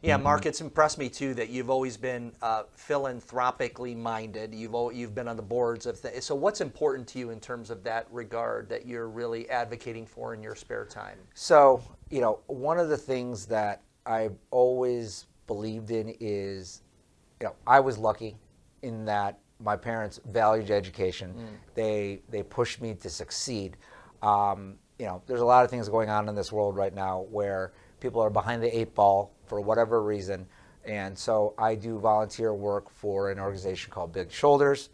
Yeah, Mark, it's impressed me too that you've always been philanthropically minded. You've been on the boards of things. So what's important to you in terms of that regard that you're really advocating for in your spare time? So, one of the things that I've always believed in is, I was lucky in that my parents valued education. They pushed me to succeed. There's a lot of things going on in this world right now where people are behind the eight ball for whatever reason. And so I do volunteer work for an organization called Big Shoulders.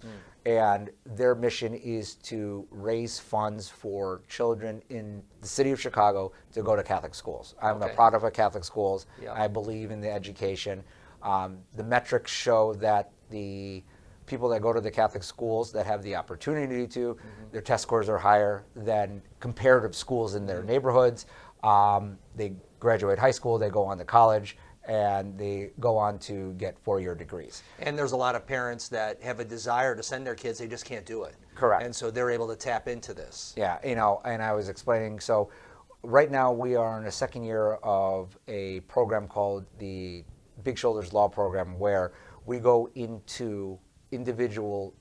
And their mission is to raise funds for children in the city of Chicago to go to Catholic schools. I'm a product of Catholic schools. Yeah. I believe in the education. The metrics show that the people that go to the Catholic schools that have the opportunity to, their test scores are higher than comparative schools in their neighborhoods. They graduate high school, they go on to college, and they go on to get four-year degrees. And there's a lot of parents that have a desire to send their kids, they just can't do it. Correct. And so they're able to tap into this. Yeah, and I was explaining, so right now we are in the second year of a program called the Big Shoulders Law Program, where we go into individual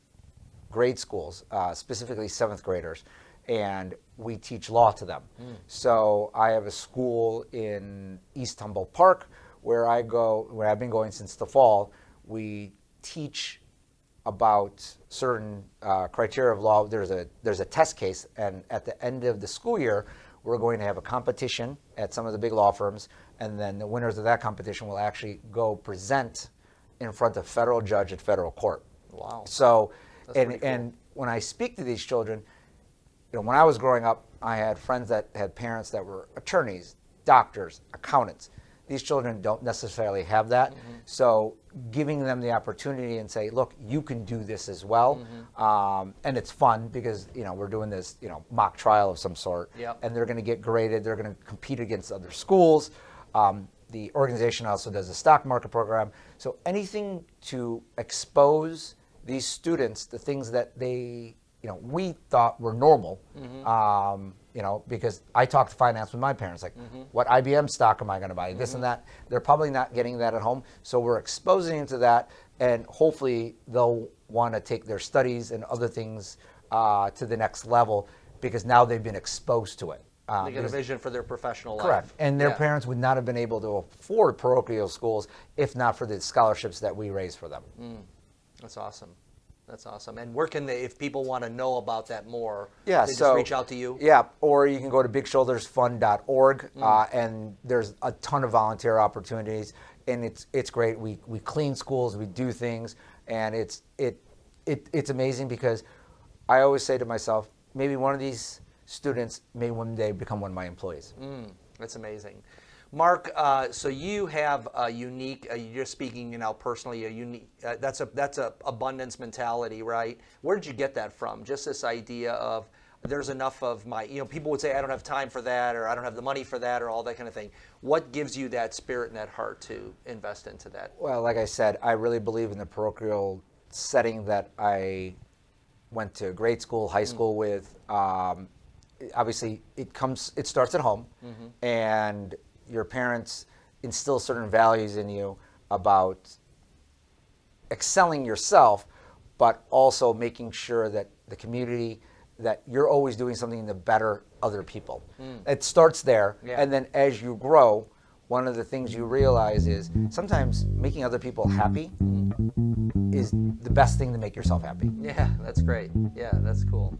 grade schools, specifically seventh graders, and we teach law to them. So I have a school in East Humboldt Park where I've been going since the fall. We teach about certain criteria of law. There's a test case, and at the end of the school year, we're going to have a competition at some of the big law firms, and then the winners of that competition will actually go present in front of federal judge at federal court. Wow. So, That's and when I speak to these children, when I was growing up, I had friends that had parents that were attorneys, doctors, accountants. These children don't necessarily have that. So giving them the opportunity and say, look, you can do this as well. And it's fun because, we're doing this, mock trial of some sort. Yep. And they're going to get graded. They're going to compete against other schools. The organization also does a stock market program. So anything to expose these students to things that they, we thought were normal, because I talked finance with my parents, like, what IBM stock am I going to buy, this and that. They're probably not getting that at home. So we're exposing them to that, and hopefully they'll want to take their studies and other things to the next level because now they've been exposed to it. They get a vision for their professional life. Correct. And their parents would not have been able to afford parochial schools if not for the scholarships that we raise for them. That's awesome. That's awesome. And where can they, if people want to know about that more, they just reach out to you? Yeah, or you can go to bigshouldersfund.org, and there's a ton of volunteer opportunities, and it's great. We clean schools, we do things, and it's amazing because I always say to myself, maybe one of these students may one day become one of my employees. That's amazing. Mark, so you have a unique, you're speaking personally, a unique, that's a abundance mentality, right? Where did you get that from? Just this idea of there's enough of my, people would say, I don't have time for that, or I don't have the money for that, or all that kind of thing. What gives you that spirit and that heart to invest into that? Well, like I said, I really believe in the parochial setting that I went to grade school, high school with. Obviously, it starts at home, and your parents instill certain values in you about excelling yourself, but also making sure that the community, that you're always doing something to better other people. It starts there, and then as you grow, one of the things you realize is sometimes making other people happy is the best thing to make yourself happy. Yeah, that's great. Yeah, that's cool.